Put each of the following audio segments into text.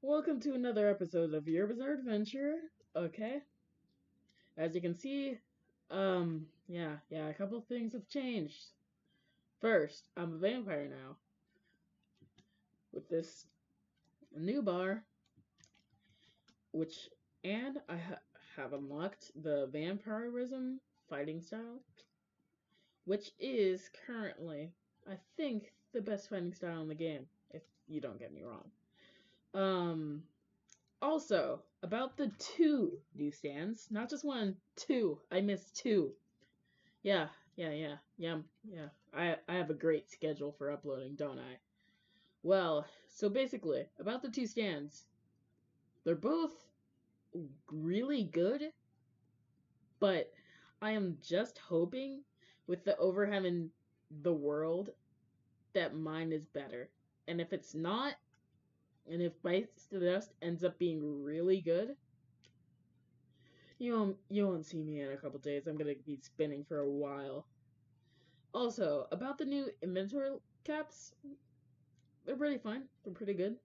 Welcome to another episode of Your Bizarre Adventure. Okay, as you can see, a couple things have changed. First, I'm a vampire now with this new bar, which and have unlocked the vampirism fighting style, which is currently, I think, the best fighting style in the game. If you don't get me wrong. Um, Also, about the two newsstands, not just one, two. I missed two. Yeah. I have a great schedule for uploading, don't I? Well, so basically, about the two stands, they're both really good, but I am just hoping with the overhead in the world that mine is better. And if it's not, and if Bites to the Dust ends up being really good, you won't see me in a couple days. I'm gonna be spinning for a while. Also, about the new inventory caps, they're pretty fine. They're pretty good.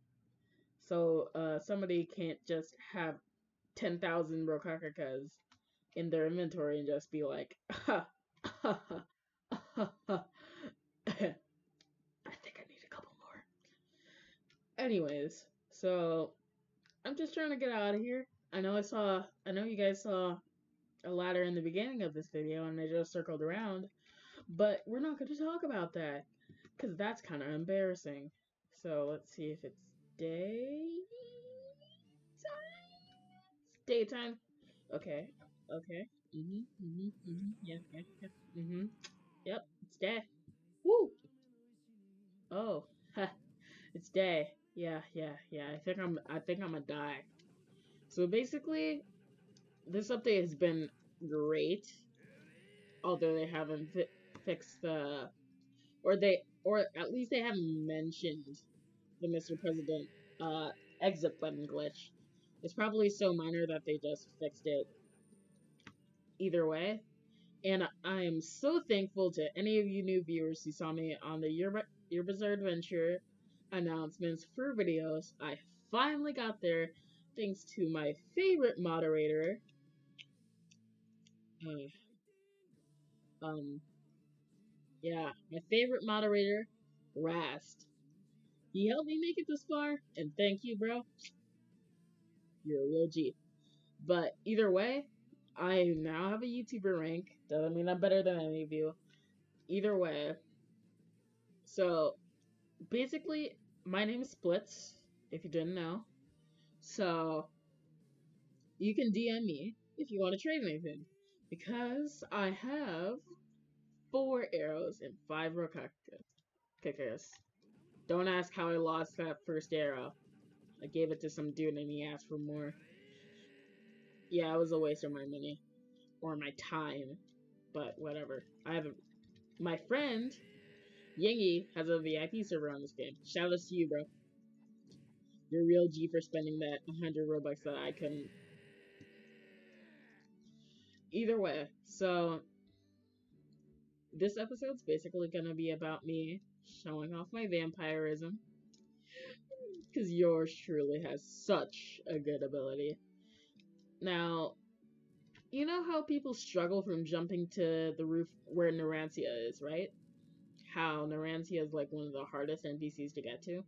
So somebody can't just have 10,000 Rokakakas in their inventory and just be like, ha, ha, ha, ha, ha. I think I need a couple more. Anyways, so I'm just trying to get out of here. I know you guys saw a ladder in the beginning of this video and I just circled around, but we're not going to talk about that because that's kind of embarrassing. So let's see if it's daytime. It's daytime. Okay. Okay. Yeah. Yep. It's day. Woo. Oh. Ha. It's day. Yeah. I think I'm gonna die. So basically, this update has been great, although they haven't fixed the, or at least they haven't mentioned the Mr. President exit button glitch. It's probably so minor that they just fixed it either way. And I am so thankful to any of you new viewers who saw me on the Your Bizarre Adventure announcements for videos. I finally got there thanks to my favorite moderator, uh, um, my favorite moderator, Rast. He helped me make it this far, and thank you, bro. You're a real G. But either way, I now have a YouTuber rank. Doesn't mean I'm better than any of you. Either way. So, basically, my name is Splits, if you didn't know. So, you can DM me if you want to trade anything. Because I have 4 arrows and 5 Rokakas. Don't ask how I lost that first arrow. I gave it to some dude and he asked for more. Yeah, it was a waste of my money. Or my time. But whatever. My friend Yingy has a VIP server on this game. Shout out to you, bro. You're a real G for spending that 100 Robux that I couldn't. Either way, so this episode's basically gonna be about me showing off my vampirism. Because yours truly has such a good ability. Now, you know how people struggle from jumping to the roof where Narantia is, right? How Narantia is like one of the hardest NPCs to get to?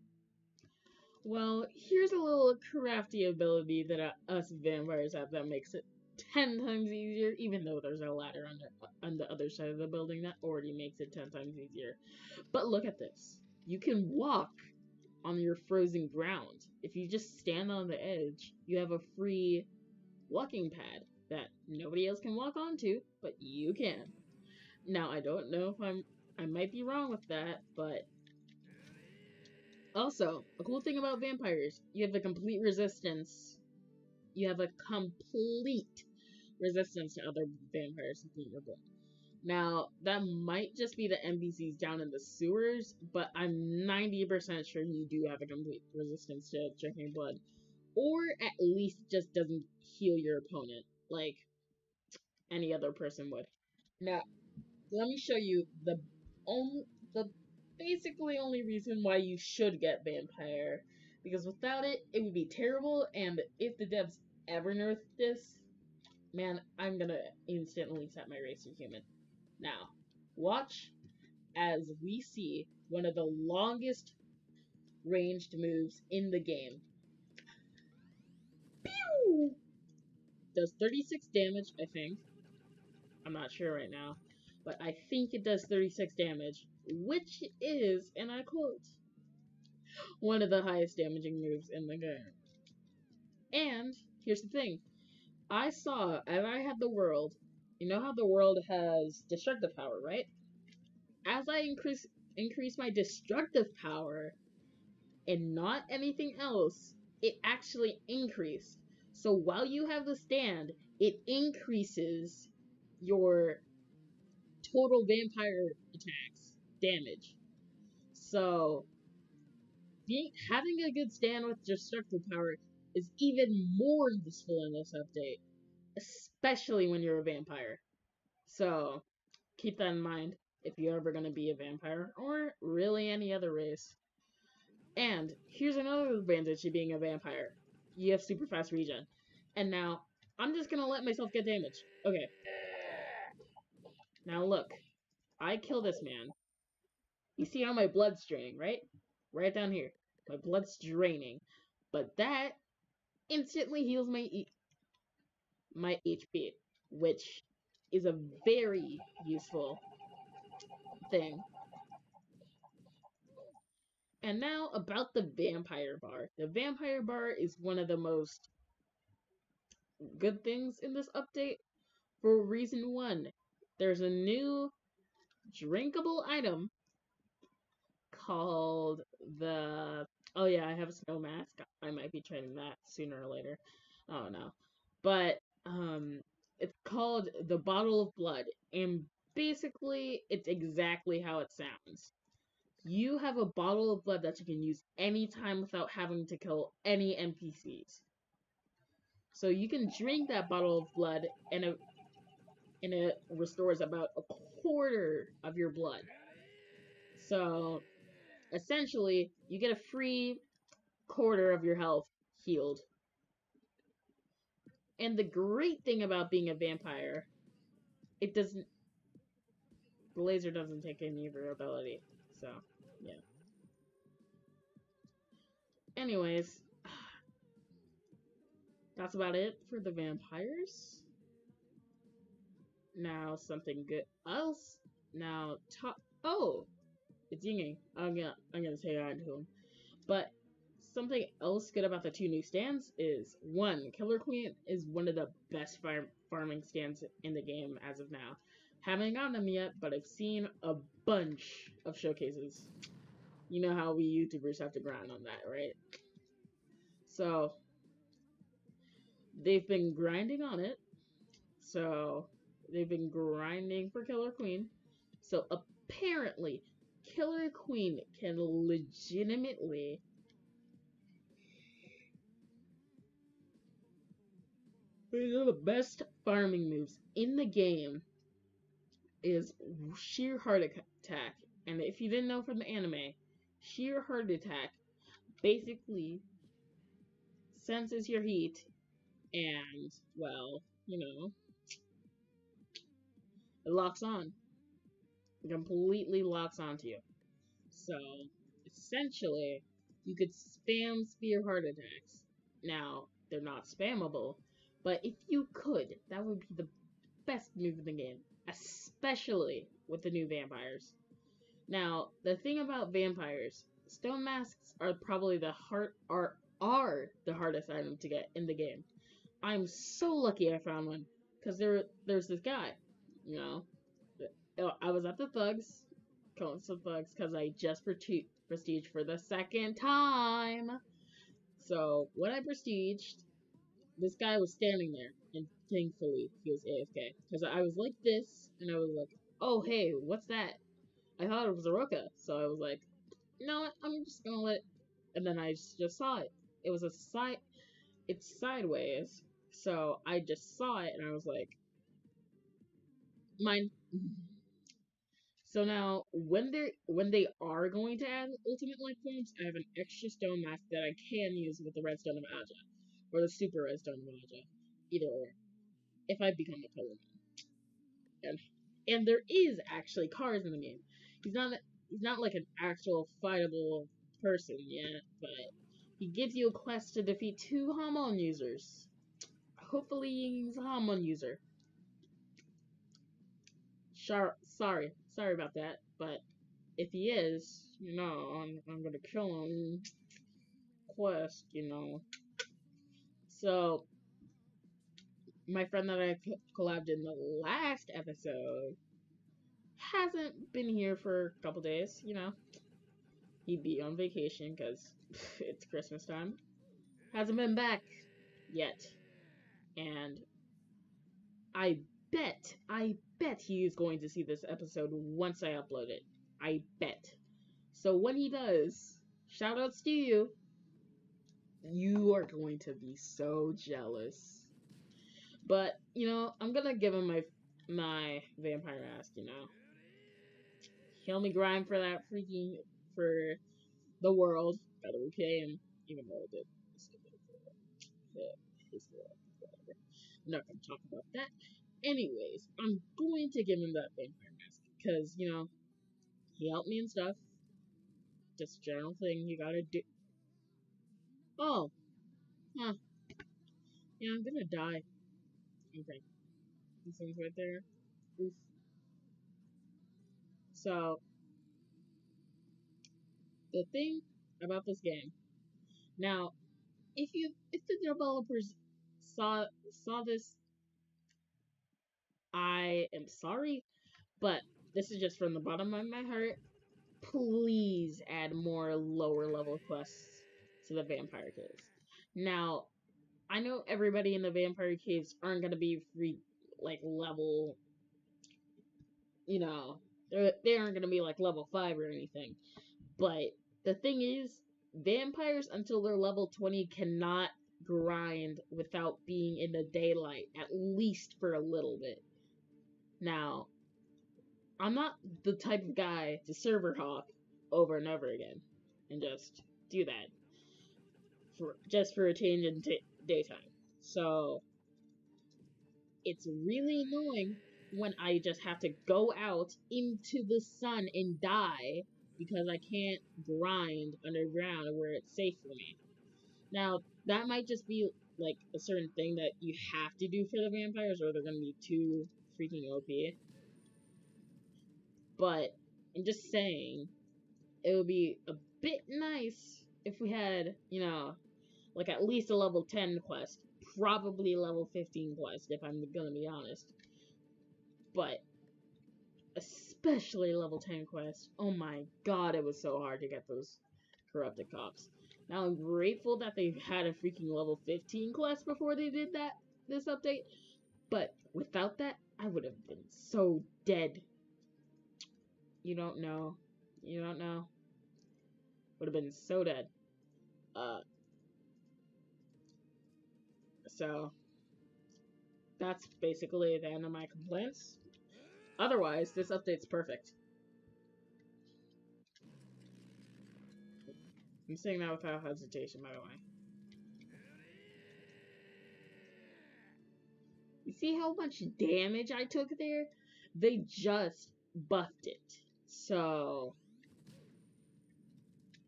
Well, here's a little crafty ability that us vampires have that makes it 10 times easier, even though there's a ladder on the other side of the building that already makes it 10 times easier. But look at this. You can walk on your frozen ground. If you just stand on the edge, you have a free walking pad that nobody else can walk onto, but you can. Now, I don't know if I might be wrong with that, but also, a cool thing about vampires, you have a complete resistance. You have a complete resistance to other vampires in your blood. Now, that might just be the NPCs down in the sewers, but I'm 90% sure you do have a complete resistance to drinking blood. Or at least just doesn't heal your opponent, like any other person would. Now, let me show you the basically only reason why you should get vampire because without it, it would be terrible. And if the devs ever nerf this, man, I'm gonna instantly set my race to human. Now, watch as we see one of the longest ranged moves in the game. Pew! Does 36 damage, I think. I'm not sure right now, but I think it does 36 damage, which is, and I quote, one of the highest damaging moves in the game. And here's the thing. I saw, and I had the world, you know how the world has destructive power, right? As I increase my destructive power and not anything else, it actually increased. So while you have the stand, it increases your total vampire attacks damage. So having a good stand with destructive power is even more useful in this update, especially when you're a vampire. So keep that in mind if you're ever going to be a vampire, or really any other race. And here's another advantage to being a vampire. You have super fast regen. And now, I'm just going to let myself get damaged. Okay. Now look. I kill this man. You see how my blood's draining, right? Right down here. My blood's draining. But that instantly heals my HP, which is a very useful thing. And now about the vampire bar. The vampire bar is one of the most good things in this update for reason one. There's a new drinkable item called the... Oh yeah, I have a snow mask. I might be trying that sooner or later. I don't know. But, it's called the Bottle of Blood. And basically, it's exactly how it sounds. You have a bottle of blood that you can use anytime without having to kill any NPCs. So you can drink that bottle of blood and it restores about a quarter of your blood. So essentially, you get a free quarter of your health healed. And the great thing about being a vampire, the laser doesn't take any of your ability. So, yeah. Anyways, that's about it for the vampires. Now, something good else. Now, oh, it's Yinging. I'm gonna say hi to him. But something else good about the two new stands is, one, Killer Queen is one of the best farming stands in the game as of now. Haven't gotten them yet, but I've seen a bunch of showcases. You know how we YouTubers have to grind on that, right? So, they've been grinding on it. So, they've been grinding for Killer Queen. So, apparently, Killer Queen can legitimately one of the best farming moves in the game is sheer heart attack. And if you didn't know from the anime, sheer heart attack basically senses your heat and, well, you know, it locks on. It completely locks onto you. So, essentially, you could spam spear heart attacks. Now, they're not spammable, but if you could, that would be the best move in the game, especially with the new vampires. Now, the thing about vampires, stone masks are probably the hardest item to get in the game. I'm so lucky I found one, because there's this guy, you know, I was at the thugs, killing some thugs, because I just prestige for the second time. So, when I prestiged, this guy was standing there, and thankfully, he was AFK. Because I was like this, and I was like, oh, hey, what's that? I thought it was a Roka, so I was like, you know what, I'm just gonna let it. And then I just saw it. It was it's sideways, so I just saw it, and I was like, mine. So now, when they are going to add ultimate life forms, I have an extra stone mask that I can use with the redstone of Aja, or the super redstone of Aja, either or. If I become a pillar, and there is actually cars in the game. He's not like an actual fightable person yet, but he gives you a quest to defeat 2 hormone users. Hopefully, he's a hormone user. Sorry about that, but if he is, I'm gonna kill him. Quest. So, my friend that I collabed in the last episode hasn't been here for a couple days. He'd be on vacation because it's Christmas time. Hasn't been back yet. And I bet he is going to see this episode once I upload it. I bet. So when he does, shoutouts to you. You are going to be so jealous. But, I'm gonna give him my vampire mask. He only grind for that for the world. Gotta repay him, even though it did his world. Whatever. I'm not gonna talk about that. Anyways, I'm going to give him that vampire mask because he helped me and stuff. Just a general thing you gotta do. Oh, huh? Yeah, I'm gonna die. Okay, this one's right there. Oof. So the thing about this game now, if the developers saw this, I am sorry, but this is just from the bottom of my heart. Please add more lower level quests to the vampire caves. Now, I know everybody in the vampire caves aren't gonna be free like level, you know, they aren't gonna be like level 5 or anything. But the thing is, vampires until they're level 20 cannot grind without being in the daylight, at least for a little bit. Now, I'm not the type of guy to server hop over and over again and just do that for a change in daytime. So it's really annoying when I just have to go out into the sun and die because I can't grind underground where it's safe for me. Now, that might just be like a certain thing that you have to do for the vampires or they're gonna be too freaking OP. But I'm just saying, it would be a bit nice if we had, like at least a level 10 quest. Probably level 15 quest, if I'm gonna be honest. But especially level 10 quest. Oh my god, it was so hard to get those corrupted cops. Now I'm grateful that they had a freaking level 15 quest before they did this update. But without that, I would have been so dead. You don't know. You don't know. Would have been so dead. So that's basically the end of my complaints. Otherwise, this update's perfect. I'm saying that without hesitation, by the way. You see how much damage I took there? They just buffed it. So,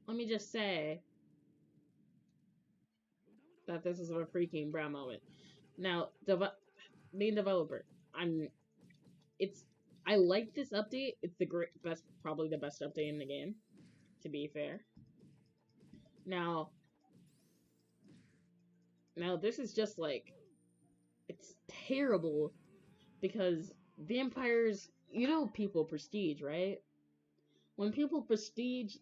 let me just say that this is a freaking brown moment. Now, main developer, I like this update. It's probably the best update in the game, to be fair. Now this is just like, it's terrible because vampires, people prestige, right? When people prestige,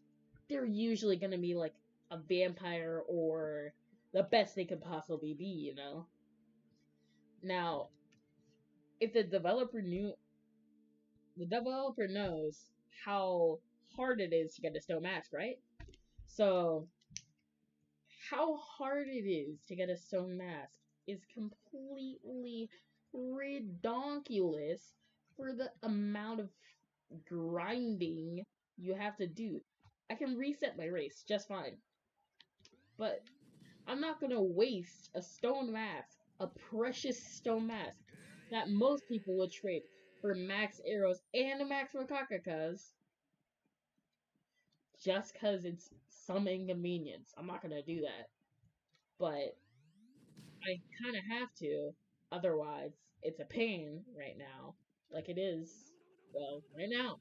they're usually gonna be like a vampire or the best they could possibly be. Now, if the developer knows how hard it is to get a stone mask, right? So, how hard it is to get a stone mask is completely redonkulous for the amount of grinding you have to do. I can reset my race just fine. But I'm not gonna waste a stone mask, a precious stone mask, that most people would trade for max arrows and a max makakakas just because it's some inconvenience. I'm not gonna do that. But I kind of have to. Otherwise, it's a pain right now. Like it is, well, right now.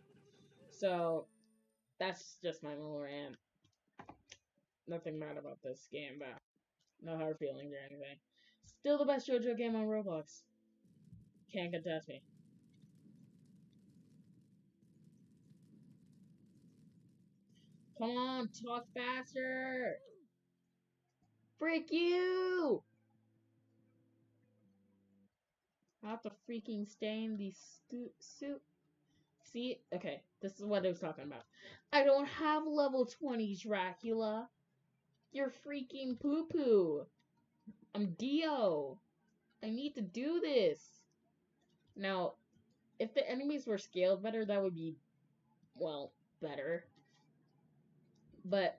So, that's just my little rant. Nothing bad about this game, but no hard feelings or anything. Still the best JoJo game on Roblox. Can't contest me. Come on, talk faster! Freak you! I have to freaking stain these suit. See? Okay, this is what I was talking about. I don't have level 20, Dracula. You're freaking poo poo. I'm Dio. I need to do this. Now, if the enemies were scaled better, that would be, well, better. But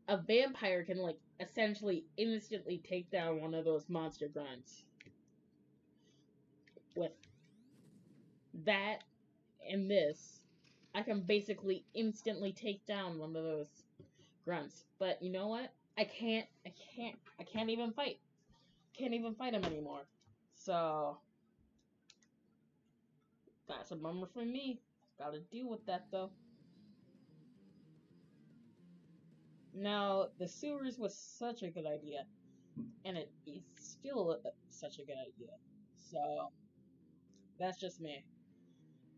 a vampire can, like, essentially instantly take down one of those monster grunts. With that and this, I can basically instantly take down one of those grunts. But you know what? I can't even fight. Can't even fight him anymore. So, that's a bummer for me. Gotta deal with that, though. Now, the sewers was such a good idea, and it is still such a good idea. So, that's just me.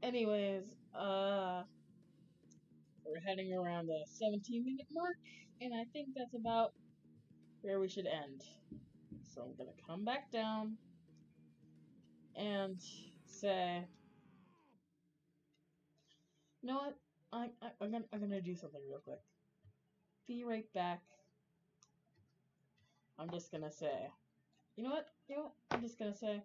Anyways, we're heading around the 17-minute mark, and I think that's about where we should end. So I'm gonna come back down and say, you know what? I'm gonna do something real quick. Be right back. I'm just gonna say, you know what? I'm just gonna say,